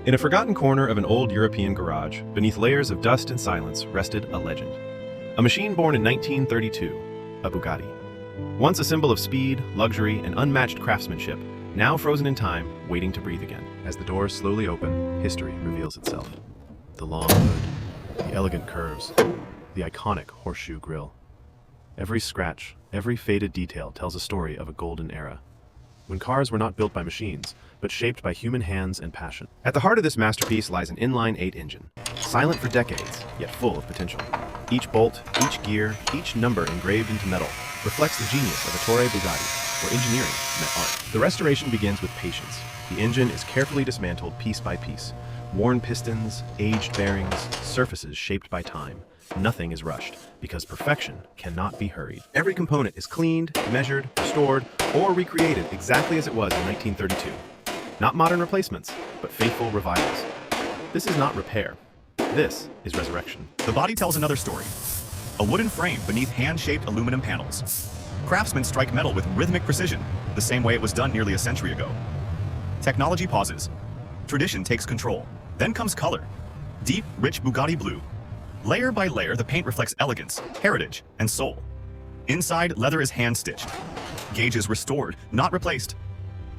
In a forgotten corner of an old European garage, beneath layers of dust and silence, rested a legend. A machine born in 1932, a Bugatti. Once a symbol of speed, luxury, and unmatched craftsmanship, now frozen in time, waiting to breathe again. As the doors slowly open, history reveals itself. The long hood, the elegant curves, the iconic horseshoe grille. Every scratch, every faded detail tells a story of a golden era, when cars were not built by machines, but shaped by human hands and passion. At the heart of this masterpiece lies an inline-8 engine, silent for decades, yet full of potential. Each bolt, each gear, each number engraved into metal reflects the genius of Ettore Bugatti, where engineering met art. The restoration begins with patience. The engine is carefully dismantled piece by piece. Worn pistons, aged bearings, surfaces shaped by time. Nothing is rushed, because perfection cannot be hurried. Every component is cleaned, measured, restored, or recreated exactly as it was in 1932. Not modern replacements, but faithful revivals. This is not repair. This is resurrection. The body tells another story. A wooden frame beneath hand-shaped aluminum panels. Craftsmen strike metal with rhythmic precision, the same way it was done nearly a century ago. Technology pauses. Tradition takes control. Then comes color. Deep, rich Bugatti blue. Layer by layer, the paint reflects elegance, heritage, and soul. Inside, leather is hand-stitched. Gauges restored, not replaced.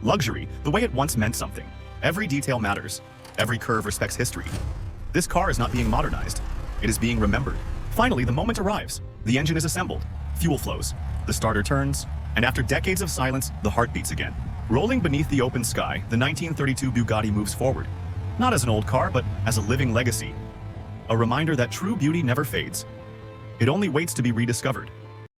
Luxury, the way it once meant something. Every detail matters. Every curve respects history. This car is not being modernized. It is being remembered. Finally, the moment arrives. The engine is assembled. Fuel flows. The starter turns. And after decades of silence, the heart beats again. Rolling beneath the open sky, the 1932 Bugatti moves forward. Not as an old car, but as a living legacy. A reminder that true beauty never fades. It only waits to be rediscovered.